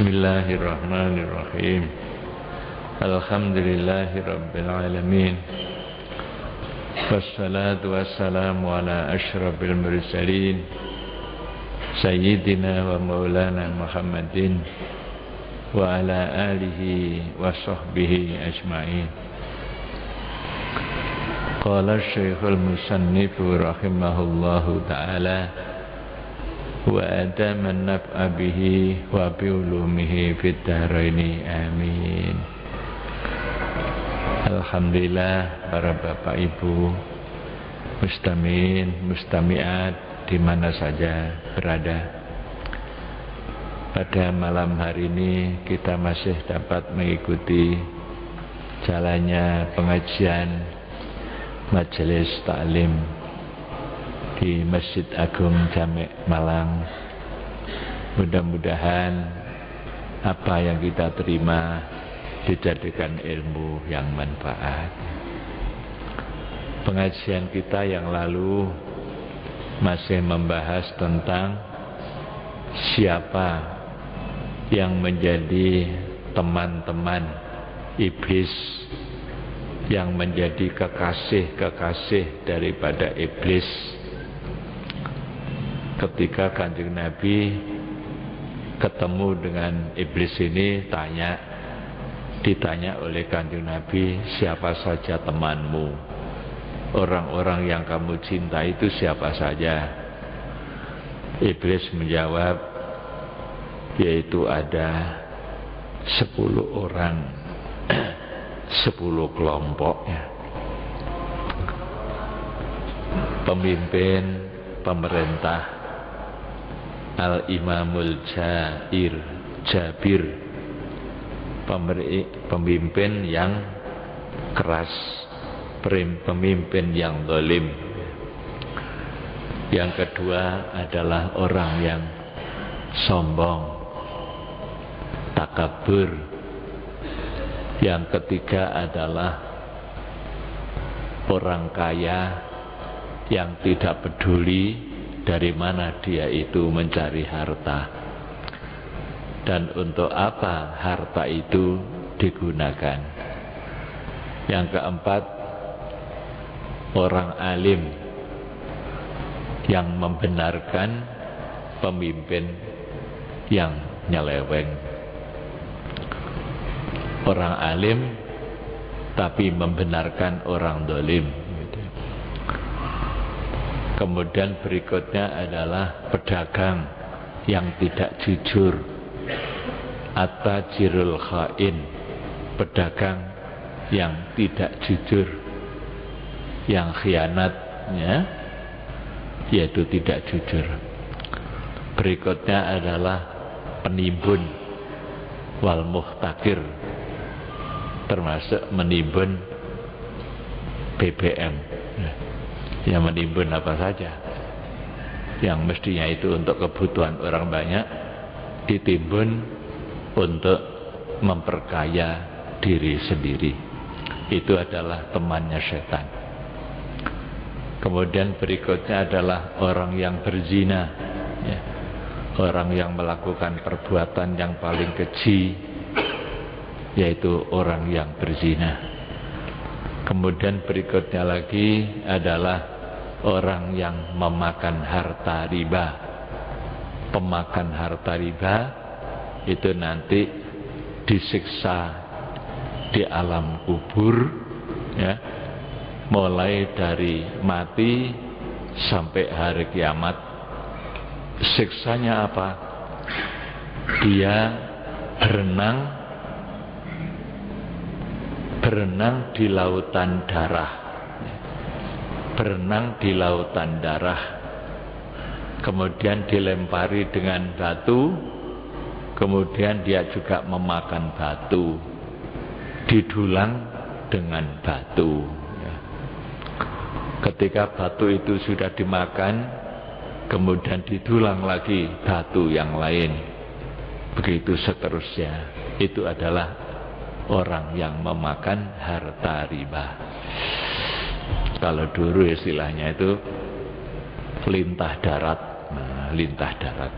Bismillahirrahmanirrahim. Alhamdulillahi rabbil alamin. Wassalatu wassalamu ala asyrafil mursalin Sayyidina wa maulana Muhammadin wa ala alihi wa sahbihi ajma'in. Qala Syekhul Musannif rahimahullahu ta'ala wa adaman naf'a bihi wa biulumihi fid dharaini amin. Alhamdulillah para bapak ibu mustami'in mustami'at di mana saja berada. Pada malam hari ini kita masih dapat mengikuti jalannya pengajian majelis taklim di Masjid Agung Jamek Malang. Mudah-mudahan apa yang kita terima dijadikan ilmu yang manfaat. Pengajian kita yang lalu masih membahas tentang siapa yang menjadi teman-teman iblis, yang menjadi kekasih-kekasih daripada iblis. Ketika Kanjeng Nabi ketemu dengan iblis ini, ditanya oleh Kanjeng Nabi, siapa saja temanmu? Orang-orang yang kamu cinta itu siapa saja? Iblis menjawab, yaitu ada 10 orang, 10 kelompok ya. Pemimpin pemerintah Al-Imamul Jabir, pemimpin yang keras, pemimpin yang zalim. Yang kedua adalah orang yang sombong, takabur. Yang ketiga adalah orang kaya yang tidak peduli dari mana dia itu mencari harta dan untuk apa harta itu digunakan. Yang keempat, orang alim yang membenarkan pemimpin yang nyeleweng. Orang alim tapi membenarkan orang zalim. Kemudian berikutnya adalah pedagang yang tidak jujur, at-tajirul khain, pedagang yang tidak jujur, yang khianatnya yaitu tidak jujur. Berikutnya adalah penimbun wal muhtakir, termasuk menimbun BBM. Yang menimbun apa saja yang mestinya itu untuk kebutuhan orang banyak, ditimbun untuk memperkaya diri sendiri. Itu adalah temannya setan. Kemudian berikutnya adalah orang yang berzina ya. Orang yang melakukan perbuatan yang paling keji, yaitu orang yang berzina. Kemudian berikutnya lagi adalah orang yang memakan harta riba. Pemakan harta riba itu nanti disiksa di alam kubur ya, mulai dari mati sampai hari kiamat. Siksanya apa? Dia berenang di lautan darah. Berenang di lautan darah. Kemudian dilempari dengan batu. Kemudian dia juga memakan batu. Didulang dengan batu. Ketika batu itu sudah dimakan, kemudian didulang lagi batu yang lain. Begitu seterusnya. Itu adalah orang yang memakan harta riba. Kalau dulu istilahnya itu lintah darat. Lintah darat.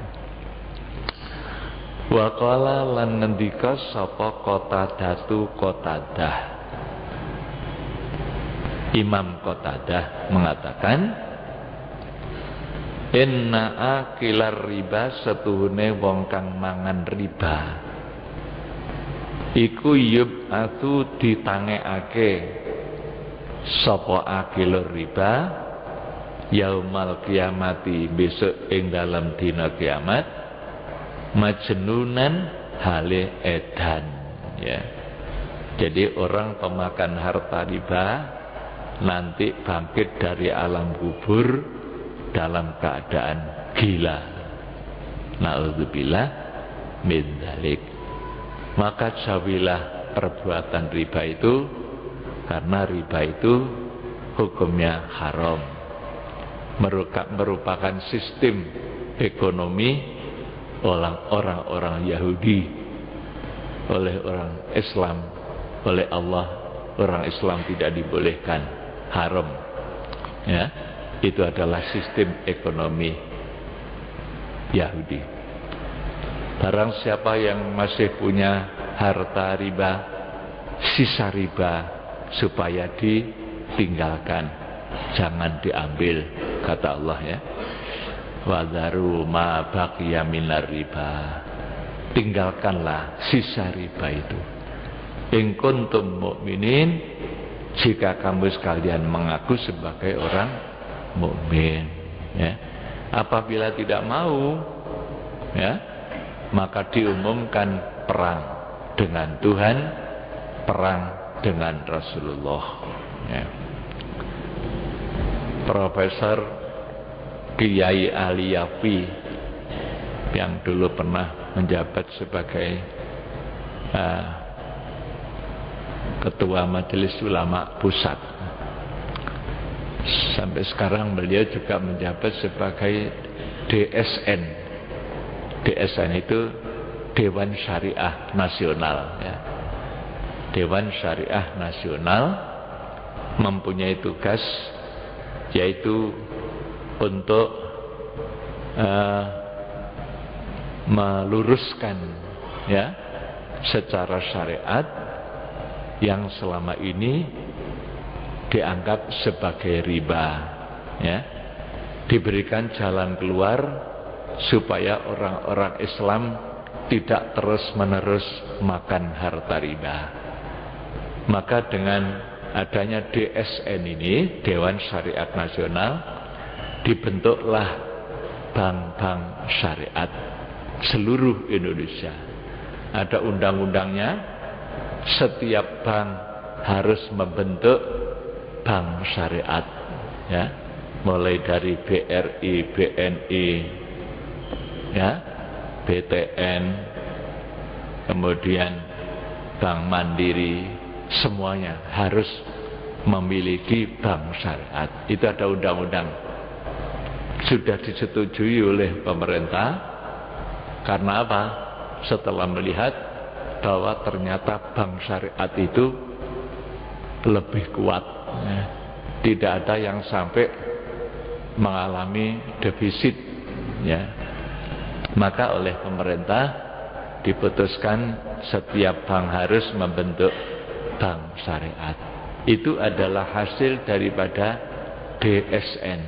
Wa qala lan ngendika sapa Qatadatu Qatadah. Imam Qatadah mengatakan, inna akilar riba setuhune wong kang mangan riba iku yub'atu ditangekake sapa akilur riba yaumal kiamati besok ing dalam dina kiamat majnunan hale edan, ya. Jadi orang pemakan harta riba nanti bangkit dari alam kubur dalam keadaan gila. Na'udzubillah min dzalik. Maka jauhilah perbuatan riba itu, karena riba itu hukumnya haram, merupakan sistem ekonomi orang-orang Yahudi. Oleh orang Islam, oleh Allah, orang Islam tidak dibolehkan, haram, ya. Itu adalah sistem ekonomi Yahudi. Barang siapa yang masih punya harta riba, sisa riba, supaya ditinggalkan, jangan diambil, kata Allah, ya. Wadharu ma baqiya minar riba, tinggalkanlah sisa riba itu. In kuntum mu'minin, jika kamu sekalian mengaku sebagai orang mukmin, ya. Apabila tidak mau, ya, maka diumumkan perang dengan Tuhan, perang dengan Rasulullah, ya. Profesor Kiai Ali Yafi yang dulu pernah menjabat sebagai Ketua Majelis Ulama Pusat, sampai sekarang beliau juga menjabat sebagai DSN. DSN itu Dewan Syariah Nasional, ya. Dewan Syariah Nasional mempunyai tugas yaitu untuk meluruskan, ya, secara syariat yang selama ini dianggap sebagai riba, ya, diberikan jalan keluar supaya orang-orang Islam tidak terus-menerus makan harta riba. Maka dengan adanya DSN ini, Dewan Syariat Nasional, dibentuklah bank-bank syariat seluruh Indonesia. Ada undang-undangnya, setiap bank harus membentuk bank syariat, ya, mulai dari BRI, BNI, ya, BTN, kemudian Bank Mandiri, semuanya harus memiliki bank syariat. Itu ada undang-undang, sudah disetujui oleh pemerintah. Karena apa? Setelah melihat bahwa ternyata bank syariat itu lebih kuat, ya. Tidak ada yang sampai mengalami defisit, ya. Maka oleh pemerintah diputuskan setiap bank harus membentuk bank syariat. Itu adalah hasil daripada DSN,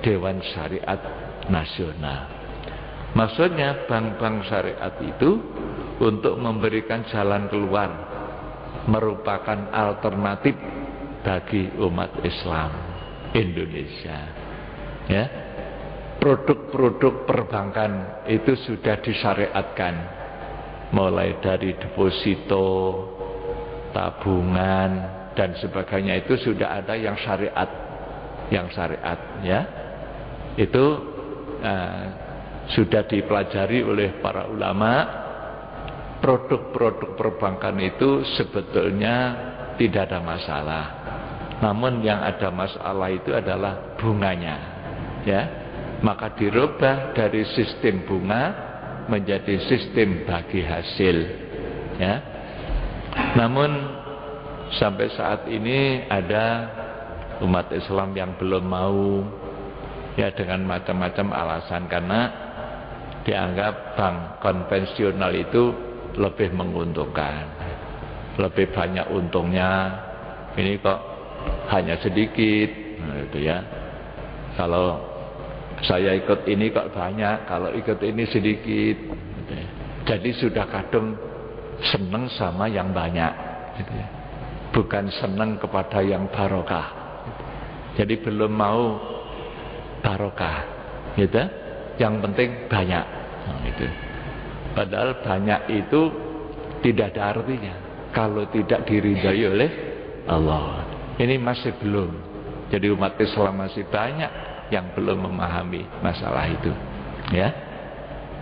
Dewan Syariat Nasional. Maksudnya bank-bank syariat itu untuk memberikan jalan keluar, merupakan alternatif bagi umat Islam Indonesia, ya. Produk-produk perbankan itu sudah disyariatkan, mulai dari deposito, tabungan, dan sebagainya. Itu sudah ada yang syariat, ya. Itu sudah dipelajari oleh para ulama. Produk-produk perbankan itu sebetulnya tidak ada masalah, namun yang ada masalah itu adalah bunganya, ya. Maka dirubah dari sistem bunga menjadi sistem bagi hasil, ya. Namun sampai saat ini ada umat Islam yang belum mau, ya, dengan macam-macam alasan, karena dianggap bank konvensional itu lebih menguntungkan, lebih banyak untungnya. Ini kok hanya sedikit, nah, itu ya. Kalau saya ikut ini kok banyak, kalau ikut ini sedikit. Gitu ya. Jadi sudah kadung seneng sama yang banyak, gitu ya. Bukan seneng kepada yang barokah. Jadi belum mau barokah, gitu. Yang penting banyak, nah, gitu. Padahal banyak itu tidak ada artinya kalau tidak diridhai oleh Allah. Ini masih belum. Jadi umat Islam masih banyak yang belum memahami masalah itu, ya.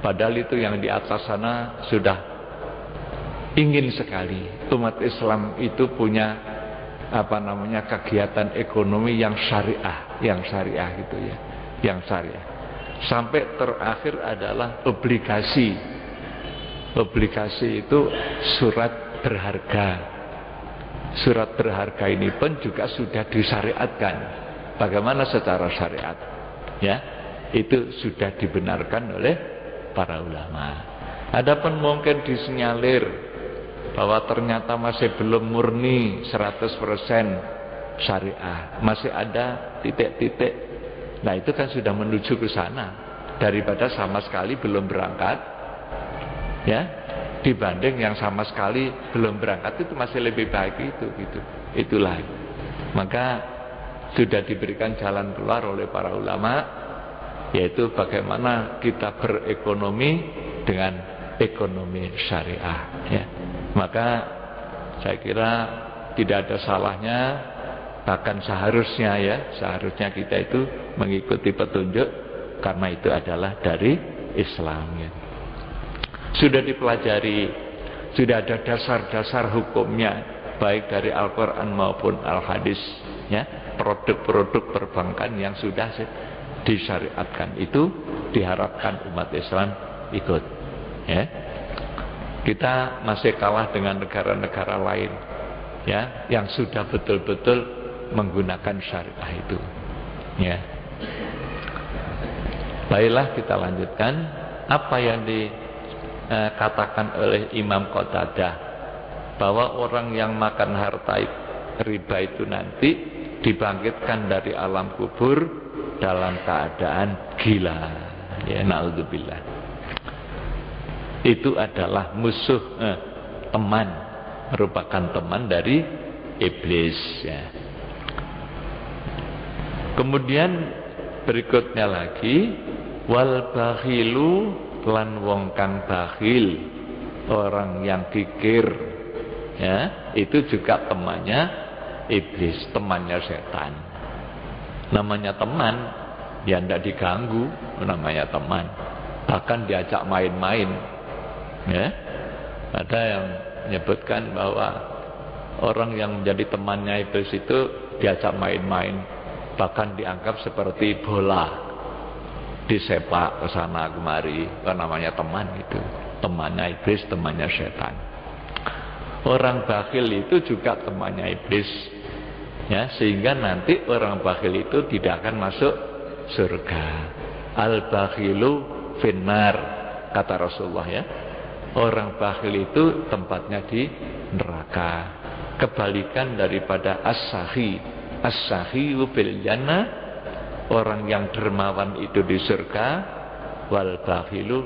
Padahal itu yang di atas sana sudah ingin sekali umat Islam itu punya kegiatan ekonomi yang syariah gitu ya, yang syariah. Sampai terakhir adalah obligasi. Obligasi itu surat berharga. Surat berharga ini pun juga sudah disyariatkan. Bagaimana secara syariat? Ya, itu sudah dibenarkan oleh para ulama. Adapun mungkin disinyalir bahwa ternyata masih belum murni 100% syariah, masih ada titik-titik. Nah, itu kan sudah menuju ke sana daripada sama sekali belum berangkat, ya, dibanding yang sama sekali belum berangkat. Itu masih lebih baik itu, gitu. Itulah. Maka sudah diberikan jalan keluar oleh para ulama, yaitu bagaimana kita berekonomi dengan ekonomi syariah, ya. Maka saya kira tidak ada salahnya, bahkan seharusnya kita itu mengikuti petunjuk, karena itu adalah dari Islam, ya. Sudah dipelajari, sudah ada dasar-dasar hukumnya, baik dari Al-Quran maupun Al-Hadis, ya. Produk-produk perbankan yang sudah disyariatkan itu diharapkan umat Islam ikut, ya. Kita masih kalah dengan negara-negara lain, ya, yang sudah betul-betul menggunakan syariah itu, ya. Baiklah, kita lanjutkan apa yang dikatakan oleh Imam Qatadah, bahwa orang yang makan harta riba itu nanti dibangkitkan dari alam kubur dalam keadaan gila, ya, naudzubillah. Itu adalah musuh, teman, merupakan teman dari iblis, ya. Kemudian berikutnya lagi, wal bakhilu, lan wong kang bakhil, orang yang kikir, ya, itu juga temannya iblis, temannya setan. Namanya teman, ya tidak diganggu, namanya teman. Bahkan diajak main-main, ya. Ada yang menyebutkan bahwa orang yang menjadi temannya iblis itu diajak main-main, bahkan dianggap seperti bola, disepak ke sana kemari. Itu namanya teman, itu temannya iblis, temannya setan. Orang bakhil itu juga temannya iblis, ya, sehingga nanti orang bakhil itu tidak akan masuk surga. Al bakhilu finnar, kata Rasulullah, ya. Orang bakhil itu tempatnya di neraka. Kebalikan daripada as-sahi. As-sahi bil jannah, orang yang dermawan itu di surga. Wal bakhilu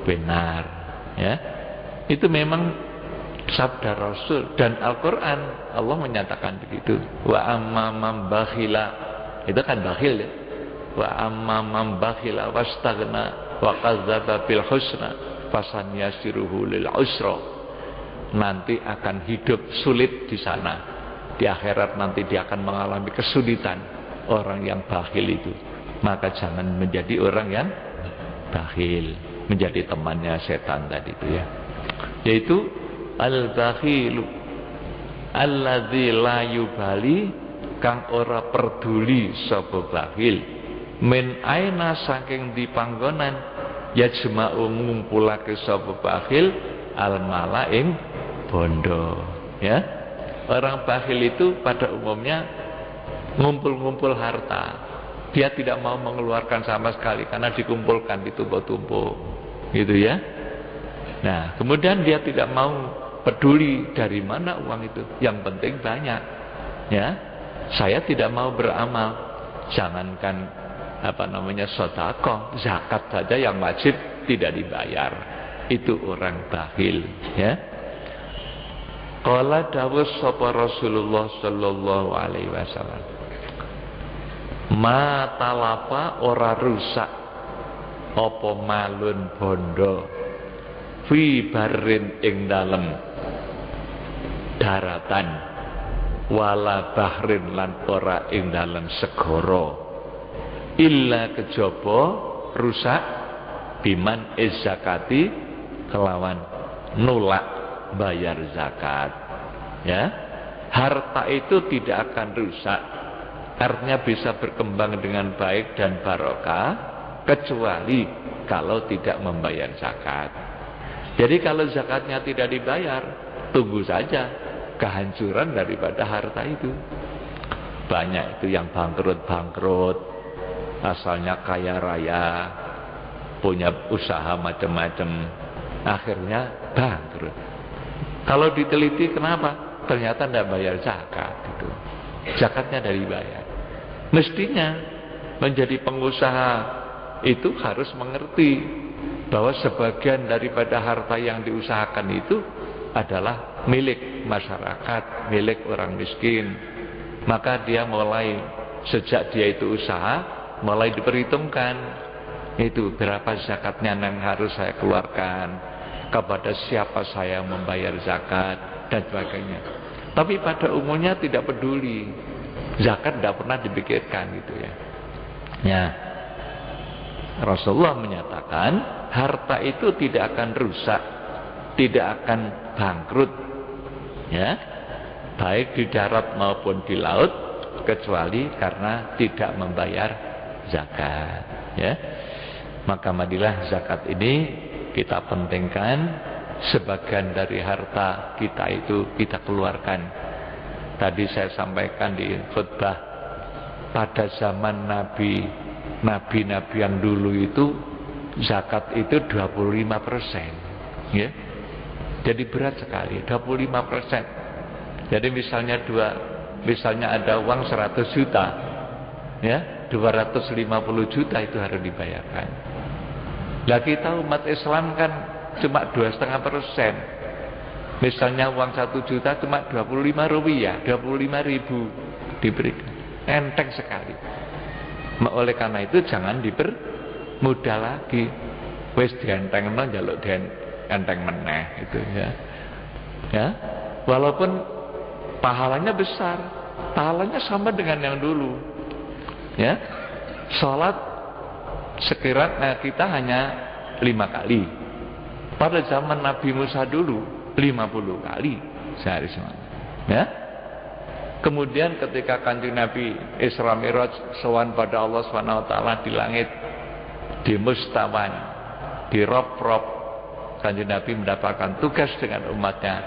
benar, ya. Itu memang sabda Rasul dan Al-Quran. Allah menyatakan begitu. Wa amma man bakhila, itu kan bakhil, ya. Wa amma man bakhila wastaghna wa kadzdzaba bil husna fasan yasiruhu lil usra. Nanti akan hidup sulit di sana. Di akhirat nanti dia akan mengalami kesulitan, orang yang bakhil itu. Maka jangan menjadi orang yang bakhil, menjadi temannya setan tadi itu, ya. Yaitu al-bakhilu alladzi la yubali, kang ora peduli sapa bakhil, min aina saking dipanggonan yajma'u ngumpulake sapa bakhil al-mala ing bondo, ya. Orang bakhil itu pada umumnya ngumpul-ngumpul harta. Dia tidak mau mengeluarkan sama sekali karena dikumpulkan, ditumpuk-tumpuk. gitu ya. Nah, kemudian dia tidak mau peduli dari mana uang itu, yang penting banyak. Ya, saya tidak mau beramal, jangankan sedekah, zakat saja yang wajib tidak dibayar. Itu orang bakhil, ya. Qala dawuh sapa Rasulullah sallallahu alaihi wasallam, ma talapa ora rusak apa malun bondo fi barrin ing dalem daratan wala bahrin lan ora ing dalem segara illa kejaba rusak biman zakati kelawan nolak bayar zakat. Ya, harta itu tidak akan rusak, artinya bisa berkembang dengan baik dan barokah kecuali kalau tidak membayar zakat. Jadi kalau zakatnya tidak dibayar, tunggu saja kehancuran daripada harta itu. Banyak itu yang bangkrut, asalnya kaya raya, punya usaha macam-macam, akhirnya bangkrut. Kalau diteliti kenapa? Ternyata tidak bayar zakat itu. Zakatnya dari bayar. Mestinya menjadi pengusaha itu harus mengerti bahwa sebagian daripada harta yang diusahakan itu adalah milik masyarakat, milik orang miskin. Maka dia mulai, sejak dia itu usaha, mulai diperhitungkan itu berapa zakatnya yang harus saya keluarkan, kepada siapa saya membayar zakat dan sebagainya. Tapi pada umumnya tidak peduli, zakat tidak pernah dipikirkan gitu ya. Ya, Rasulullah menyatakan harta itu tidak akan rusak, tidak akan bangkrut, ya, baik di darat maupun di laut, kecuali karena tidak membayar zakat. Ya, maka marilah zakat ini kita pentingkan. Sebagian dari harta kita itu kita keluarkan. Tadi saya sampaikan di khutbah, pada zaman nabi-nabi yang dulu itu zakat itu 25%, ya. Jadi berat sekali, 25%. Jadi misalnya ada uang 100 juta, ya, 250 juta itu harus dibayarkan. Lah kita umat Islam kan cuma 2,5%. Misalnya uang 1 juta cuma 25 rupiah, 25.000 diberikan. Enteng sekali. Oleh karena itu jangan dipermudah lagi. Wis dientengno njaluk enteng meneh itu ya. Ya. Walaupun pahalanya besar, pahalanya sama dengan yang dulu. Ya. Salat sekiranya kita hanya 5 kali. Pada zaman Nabi Musa dulu 50 kali sehari semalam. Ya. Kemudian ketika Kanjeng Nabi Isra Mi'raj sowan pada Allah Subhanahu wa taala di langit, di Mustawan, di Rob, Kanjeng Nabi mendapatkan tugas dengan umatnya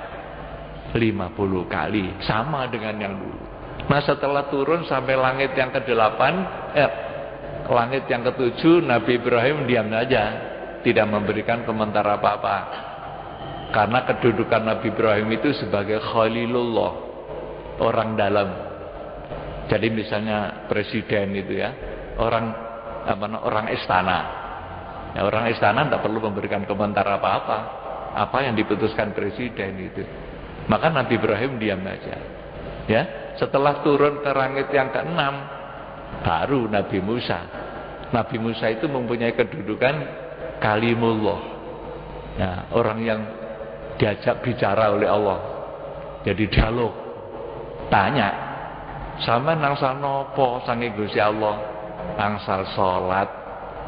50 kali, sama dengan yang dulu. Nah, setelah turun sampai langit yang ke-8, langit yang ke-7, Nabi Ibrahim diam saja, tidak memberikan komentar apa-apa. Karena kedudukan Nabi Ibrahim itu sebagai Khalilullah, orang dalam. Jadi misalnya presiden itu ya, orang istana. Ya, orang istana tidak perlu memberikan komentar apa-apa, apa yang diputuskan presiden itu. Maka Nabi Ibrahim diam saja. Ya, setelah turun ke langit yang ke-6, baru Nabi Musa. Nabi Musa itu mempunyai kedudukan Kalimullah. Nah, orang yang diajak bicara oleh Allah. Jadi dialog. Tanya, sama nangsal nopo sange Gusti Allah? Angsal salat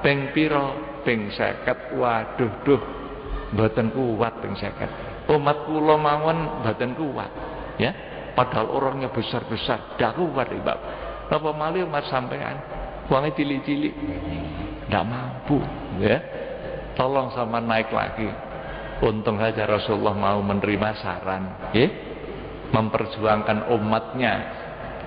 ping pira? Ping 50. Waduh, mboten kuat ping 50. Umat kula mawon mboten kuat. Ya, padahal orangnya besar-besar, ndak kuat, Mbak. Napa malih umat sampean? Uangnya cilik-cilik. Ndak mampu, ya. Tolong sama naik lagi. Untung saja Rasulullah mau menerima saran, ya? Memperjuangkan umatnya.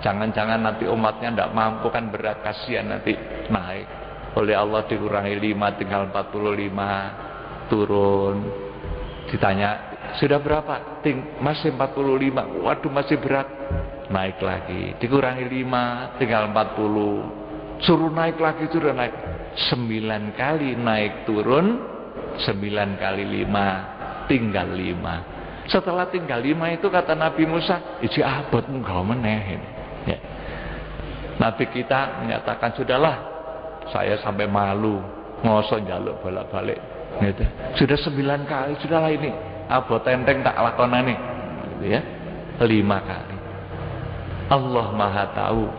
Jangan-jangan nanti umatnya tidak mampu, kan berat, kasihan nanti naik. Oleh Allah dikurangi 5 tinggal 45. turun, ditanya sudah berapa? Masih 45. Waduh, masih berat. Naik lagi, dikurangi 5, tinggal 40. Suruh naik lagi, suruh naik. 9 kali naik turun, 9 kali 5, tinggal 5. Setelah tinggal 5 itu kata Nabi Musa, iji abot enggak meneh. Ya. Nabi kita menyatakan, sudahlah, saya sampai malu ngosok njaluk bolak-balik. Gitu. Sudah 9 kali, sudahlah ini abot enteng tak lakonane. Gitu ya. 5 kali. Allah Maha tahu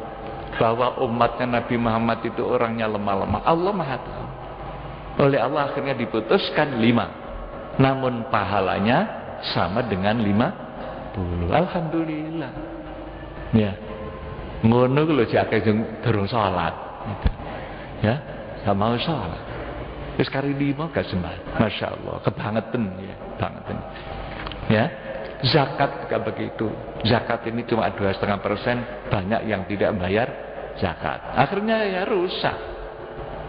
bahwa umatnya Nabi Muhammad itu orangnya lemah-lemah. Allah Maha tahu. Oleh Allah akhirnya diputuskan 5. Namun pahalanya sama dengan 50. Alhamdulillah. Ya. Ngono ku lho jake durung salat. Gitu. Ya, gak mau salat. Wis kari 5 gak sembah. Masyaallah, kebangetan ya, bangetan. Ya. Zakat juga begitu. Zakat ini cuma 2,5%, banyak yang tidak bayar zakat. Akhirnya ya rusak.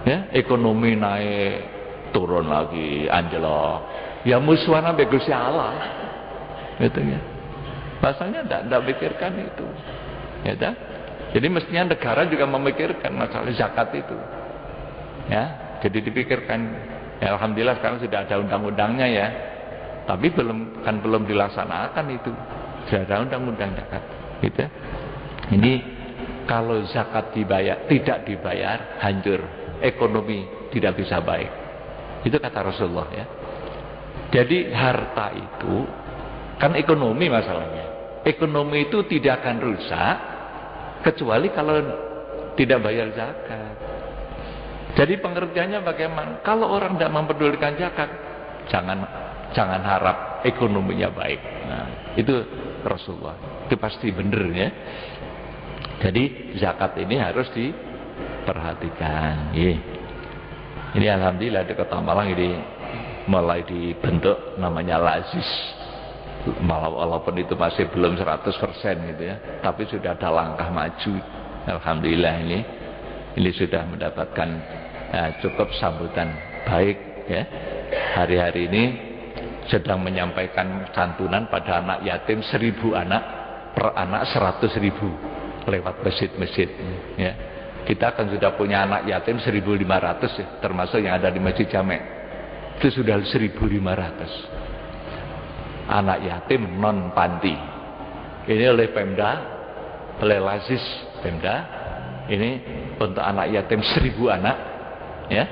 Ya, ekonomi naik, turun lagi, anjlok. Ya musuhan ambek Gusti Allah. Gitu ya. Pasalnya enggak pikirkan itu. Ya dah. Jadi mestinya negara juga memikirkan masalah zakat itu. Ya, jadi dipikirkan. Ya, alhamdulillah sekarang sudah ada undang-undangnya ya. Tapi belum dilaksanakan itu. Sudah ada undang-undang zakat. Gitu. Ini kalau zakat tidak dibayar, hancur. Ekonomi tidak bisa baik. Itu kata Rasulullah ya. Jadi harta itu kan ekonomi masalahnya. Ekonomi itu tidak akan rusak kecuali kalau tidak bayar zakat. Jadi pengertiannya bagaimana? Kalau orang tidak mempedulikan zakat, jangan harap ekonominya baik. Nah, itu Rasulullah. Itu pasti benar ya. Jadi zakat ini harus diperhatikan. Ini alhamdulillah di Kota Malang ini mulai dibentuk namanya Lazis. Walaupun itu masih belum 100% gitu ya, tapi sudah ada langkah maju. Alhamdulillah ini sudah mendapatkan cukup sambutan baik ya. Hari-hari ini sedang menyampaikan santunan pada anak yatim 1000 anak, per anak 100.000 lewat masjid-masjid ya. Kita kan sudah punya anak yatim 1.500 ya, termasuk yang ada di Masjid Jamek. Itu sudah 1.500 anak yatim non panti. Ini oleh Pemda, oleh Lazis Pemda, ini untuk anak yatim 1.000 anak ya.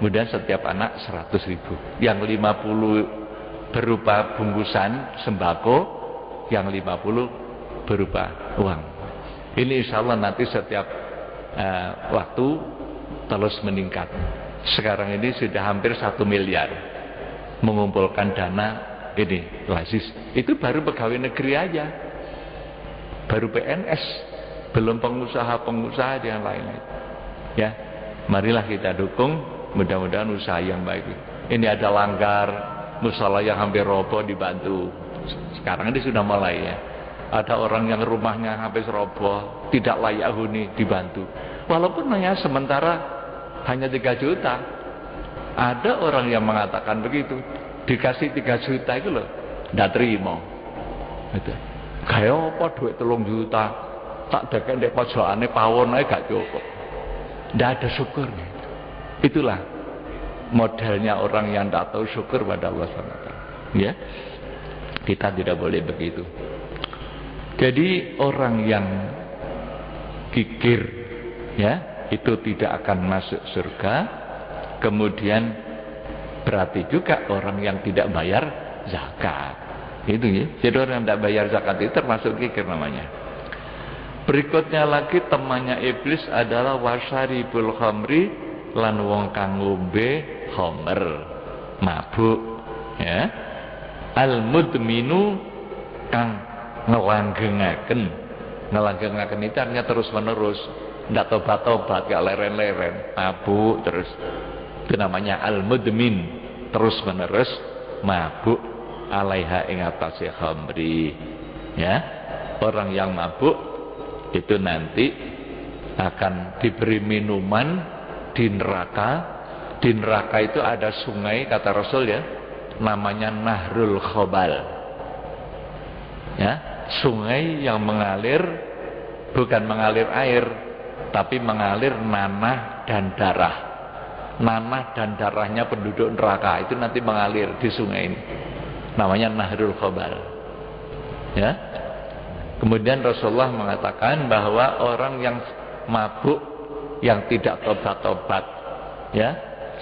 Kemudian setiap anak 100.000. Yang 50 berupa bungkusan sembako, yang 50 berupa uang. Ini insya Allah nanti setiap waktu terus meningkat. Sekarang ini sudah hampir 1 miliar mengumpulkan dana ini Lazis. Itu baru pegawai negeri aja, baru PNS, belum pengusaha-pengusaha yang lain. Ya, marilah kita dukung, mudah-mudahan usaha yang baik. Ini ada langgar, musala yang hampir roboh dibantu. Sekarang ini sudah mulai ya. Ada orang yang rumahnya habis roboh, tidak layak huni, dibantu. Walaupun hanya sementara, hanya 3 juta. Ada orang yang mengatakan begitu, dikasih 3 juta itu loh, tidak terima. Gitu. Kayak apa duit 3 juta, tak dekek dek pojokane pawon aja gak cukup. Tidak ada syukurnya. Itulah modelnya orang yang tidak tahu syukur pada Allah SWT. Ya, kita tidak boleh begitu. Jadi orang yang kikir, ya, itu tidak akan masuk surga. Kemudian berarti juga orang yang tidak bayar zakat. Itu ya. Jadi orang yang tidak bayar zakat itu termasuk kikir namanya. Berikutnya lagi temannya iblis adalah washaribul khamri, lan wong kang ngombe khamr, mabuk ya. Al mudminu kang ngelanggengaken. Ngelanggengaken itu artinya terus menerus, ndak tobat-tobat, gak leren-leren, mabuk terus. Itu namanya al-mudmin, terus menerus mabuk alaiha ing atase khamri. Ya. Orang yang mabuk itu nanti akan diberi minuman di neraka Di neraka itu ada sungai, kata Rasul ya, namanya Nahrul Khobal. Ya, sungai yang mengalir, bukan mengalir air, tapi mengalir nanah dan darah. Nanah dan darahnya penduduk neraka itu nanti mengalir di sungai ini. Namanya Nahrul Khobal. Ya. Kemudian Rasulullah mengatakan bahwa orang yang mabuk, yang tidak tobat-tobat, ya,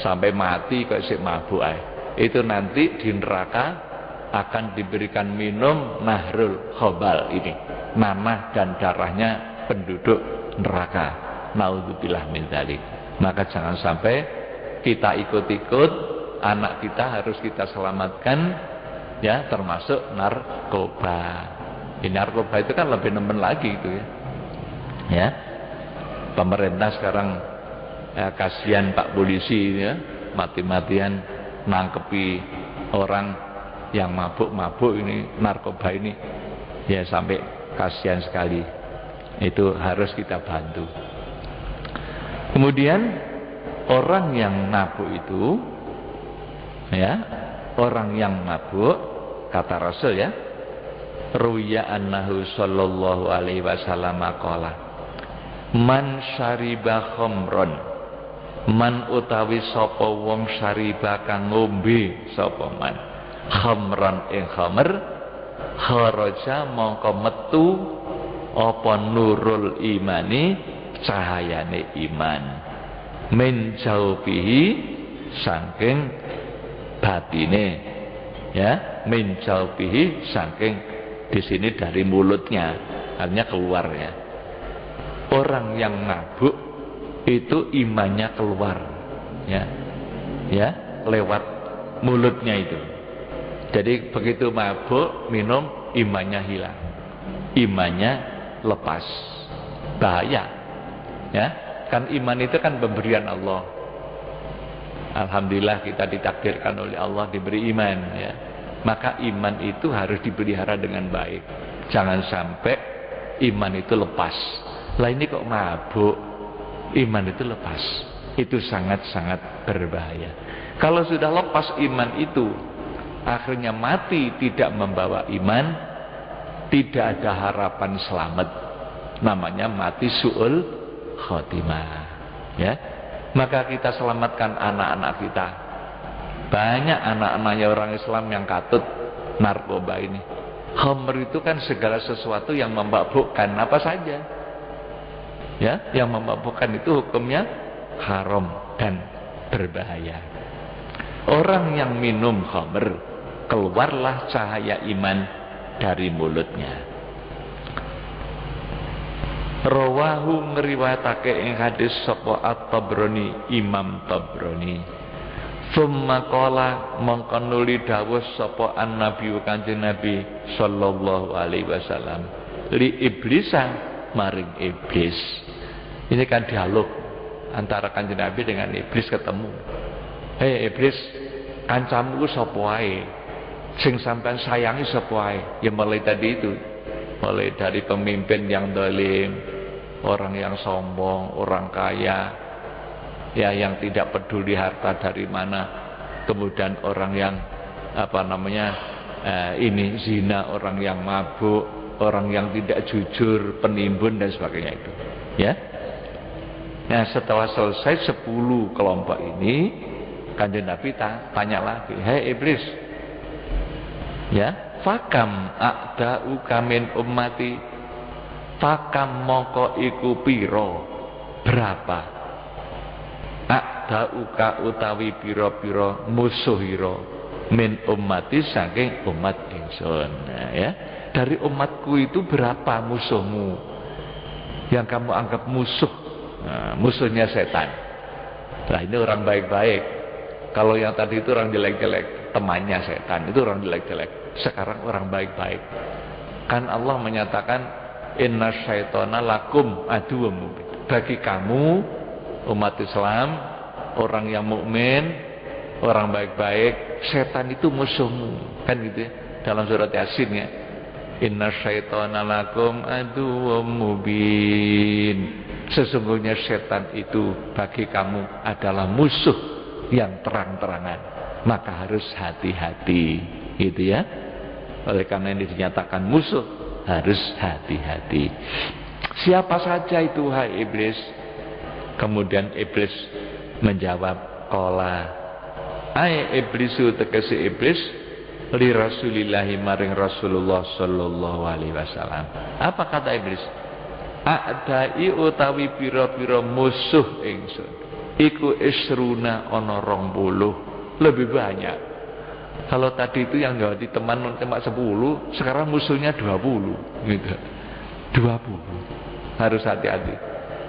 sampai mati kok isih mabuk ae, itu nanti di neraka akan diberikan minum Nahrul Khobal ini, nanah dan darahnya penduduk neraka. Naudzubillah min dzalik. Maka jangan sampai kita ikut-ikut, anak kita harus kita selamatkan, ya, termasuk narkoba. Narkoba itu kan lebih nemen lagi itu ya. Ya. Pemerintah sekarang kasihan Pak polisi ya, mati-matian nangkepi orang yang mabuk-mabuk ini, narkoba ini. Ya, sampai kasihan sekali. Itu harus kita bantu. Kemudian orang yang mabuk itu, ya, orang yang mabuk, kata Rasul ya, ruya annahu sallallahu alaihi wasallam qala man syariba khamron, man utawi sapa wong syariba kang ngombe sapa man khamran ing khamr, kharaja mongko metu apa nurul imani, cahayane iman, min jaubihi saking batine, ya, min jaubihi saking, di sini dari mulutnya, artinya keluar ya. Orang yang mabuk itu imannya keluar, ya, ya, lewat mulutnya itu. Jadi begitu mabuk minum, imannya hilang, imannya lepas, bahaya, ya. Kan iman itu kan pemberian Allah. Alhamdulillah kita ditakdirkan oleh Allah diberi iman, ya. Maka iman itu harus dipelihara dengan baik. Jangan sampai iman itu lepas. Lah ini kok mabuk, iman itu lepas. Itu sangat-sangat berbahaya. Kalau sudah lepas iman itu, akhirnya mati tidak membawa iman, tidak ada harapan selamat. Namanya mati su'ul khotimah. Ya. Maka kita selamatkan anak-anak kita. Banyak anak-anaknya orang Islam yang katut narkoba ini. Khamr itu kan segala sesuatu yang memabukkan, apa saja, ya, yang memabukkan itu hukumnya haram dan berbahaya. Orang yang minum khamr, keluarlah cahaya iman dari mulutnya. Rawahu ngriwayatake ing hadis sapa At-Tabrani, Imam Tabrani. Summa qala mongko nuli dawuh sapa an-nabi kanjeng Nabi sallallahu alaihi wasallam li iblisa maring iblis. Ini kan dialog antara kanjeng Nabi dengan iblis ketemu. Hei iblis, kancamu ku sapa wae? Sing sampean sayangi sapa wae? Ya mulai tadi itu. Mulai dari pemimpin yang zalim, orang yang sombong, orang kaya, ya, yang tidak peduli harta dari mana, kemudian orang yang ini zina, orang yang mabuk, orang yang tidak jujur, penimbun dan sebagainya itu, ya. Nah, setelah selesai 10 kelompok ini, kanjeng Nabi tanya lagi, hei iblis, ya, fakam a'da'uka min ummati, fakam moko iku piro, berapa a'da'uka utawi piro-piro musuhiro min ummati saking umat ingsun. Nah, ya, dari umatku itu berapa musuhmu yang kamu anggap musuh? Nah, musuhnya setan. Nah, ini orang baik-baik. Kalau yang tadi itu orang jelek-jelek, temannya setan, itu orang jelek-jelek. Sekarang orang baik-baik. Kan Allah menyatakan inna syaitana lakum aduwwum mubin. Bagi kamu umat Islam, orang yang mukmin, orang baik-baik, setan itu musuhmu, kan gitu ya, dalam surat Yasin ya. Inna syaitana lakum aduwwum mubin. Sesungguhnya setan itu bagi kamu adalah musuh yang terang-terangan, maka harus hati-hati, gitu ya. Oleh karena ini dinyatakan musuh, harus hati-hati. Siapa saja itu hai iblis? Kemudian iblis menjawab, qala ai iblisu tegese iblis li rasulillahi maring Rasulullah sallallahu alaihi wasallam. Apa kata iblis? A'dai utawi pira-pira musuh ingsun iku isruna ana 20, lebih banyak. Kalau tadi itu yang gawati teman cuma 10, sekarang musuhnya 20 gitu. 20. Harus hati-hati.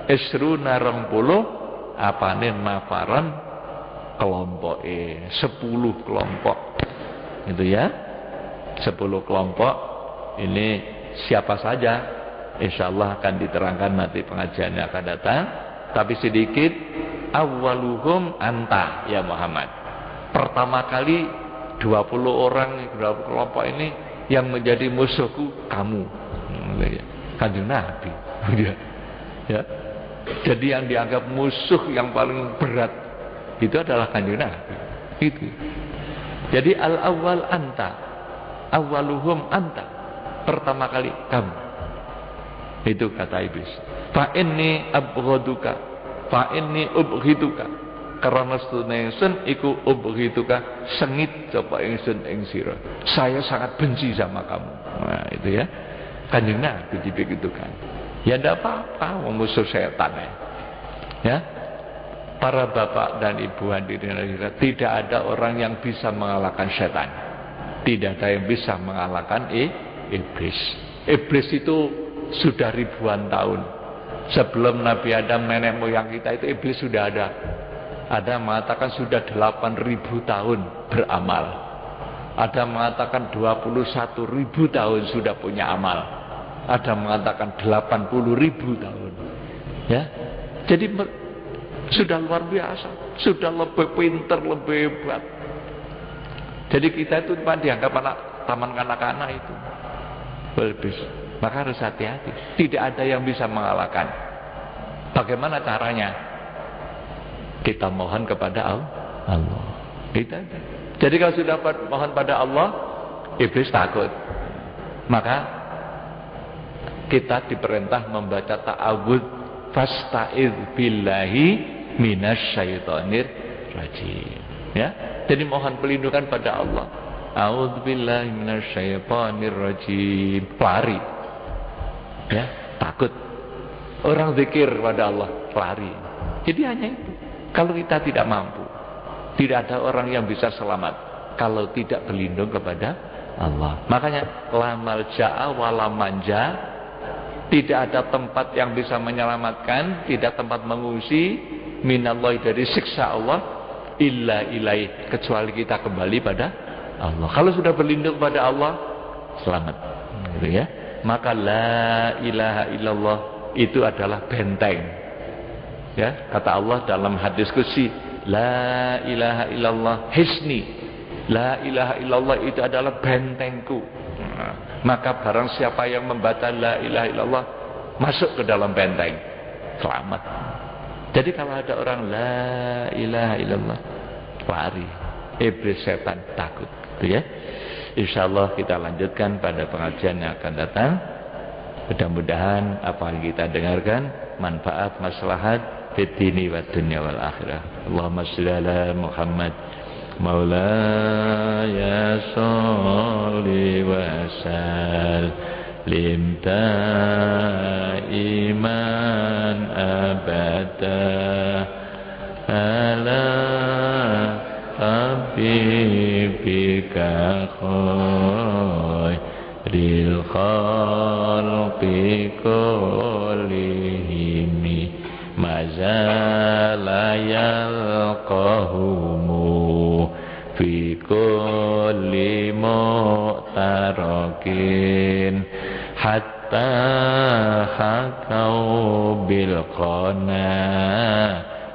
Isruna 20 apane nafaran kelompok 10 kelompok. Itu ya. 10 kelompok ini siapa saja? Insyaallah akan diterangkan nanti pengajiannya akan datang. Tapi sedikit, awwaluhum anta ya Muhammad. Pertama kali 20 orang, 20 kelompok ini yang menjadi musuhku kamu. Kanjeng Nabi. Ya. Jadi yang dianggap musuh yang paling berat itu adalah Kanjeng Nabi. Itu. Jadi al-awwal anta. Awwaluhum anta. Pertama kali kamu. Itu kata iblis. Fa inni abghaduka, fa inni ubghituka. Karena sedune ingsun iku ubghituka, sengit sapa ingsun ing sira. Saya sangat benci sama kamu. Nah, itu ya. Kanjeng Nabi dibegitukan. Ya ndak apa-apa, musuh setan ya. Ya. Para bapak dan ibu hadirin sekalian, tidak ada orang yang bisa mengalahkan setan. Tidak ada yang bisa mengalahkan iblis. Iblis itu sudah ribuan tahun. Sebelum Nabi Adam nenek moyang kita itu iblis sudah ada. Ada mengatakan sudah 8.000 tahun beramal. Ada mengatakan 21.000 tahun sudah punya amal. Ada mengatakan 80.000 tahun. Ya. Jadi sudah luar biasa, sudah lebih pintar, lebih hebat. Jadi kita itu cuma dianggap anak taman kanak-kanak itu. Iblis. Maka harus hati-hati. Tidak ada yang bisa mengalahkan. Bagaimana caranya? Kita mohon kepada Allah. Itu aja. Jadi kalau sudah mohon pada Allah, iblis takut. Maka kita diperintah membaca ta'awudz, fasta'idz billahi minasyaitonir rajim. Ya. Jadi mohon perlindungan pada Allah. A'udzubillahi minasyaitonir rajim. Lari. Ya, takut. Orang zikir pada Allah, lari. Jadi hanya itu. Kalau kita tidak mampu, tidak ada orang yang bisa selamat kalau tidak berlindung kepada Allah. Makanya la malja'a wa la manja. Tidak ada tempat yang bisa menyelamatkan, tidak tempat mengungsi minallahi dari siksa Allah illa ilaih, kecuali kita kembali pada Allah. Kalau sudah berlindung pada Allah, selamat. Gitu ya. Maka la ilaha illallah itu adalah benteng. Ya, kata Allah dalam hadis qudsi, la ilaha illallah hisni. La ilaha illallah itu adalah bentengku. Nah, maka barang siapa yang membaca la ilaha illallah masuk ke dalam benteng, selamat. Jadi kalau ada orang la ilaha illallah lari, iblis setan takut, gitu ya. Insyaallah kita lanjutkan pada pengajian yang akan datang. Mudah-mudahan apa yang kita dengarkan manfaat maslahat fid dini wad dunya wal akhirah. Allahumma shalli ala Muhammad maulaya sholli wa sallim iman abada ala habibika khairil khalqi kullihim mazala yalqahumu fi kulli mu'tarakin hatta hakau bil qana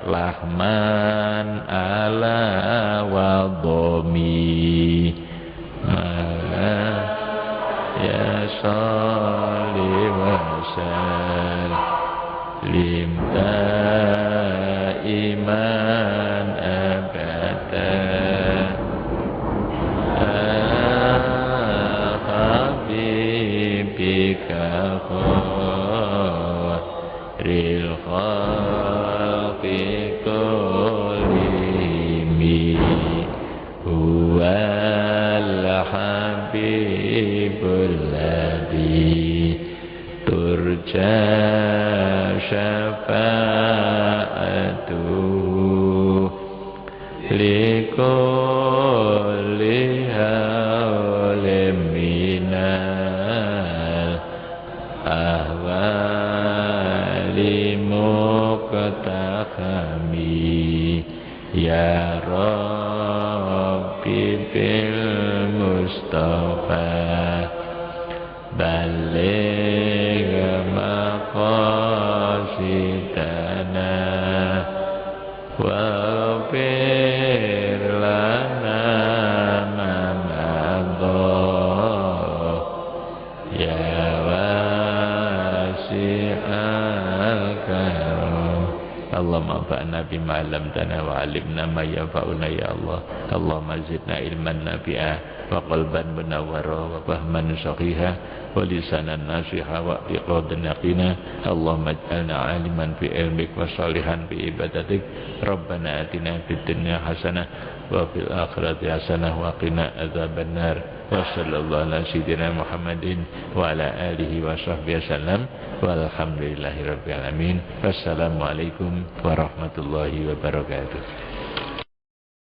lahman ala wadomi ya salli wa sallim iman abad khairil khalqi kullihim huwal habibul ladzi turja syafa'atuhu likulli hawlim minal ahwali muqtakami ya Rabbi bil Mustafa baligh maqasidana waghfir lana ma madha ya wasi'al karam. Allahumma anfa'na bima 'allamtana wa 'allimna ma yanfa'una ya Allah. Allahumma zidna ilman nafi'a wa qalban munawwara wa fahman sahiha wa lisanan nasiha wa iqadan yaqina. Allahumma ij'alna 'aliman fi ilmik wa salihan fi ibadatik. Rabbana atina fid dunya hasanah wa fil akhirati hasanah wa qina adzabannar. Wa sallallahu ala sayyidina Muhammadin wa ala alihi wa sahbihi wasallam walhamdulillahi rabbil alamin. Wassalamualaikum warahmatullahi wabarakatuh.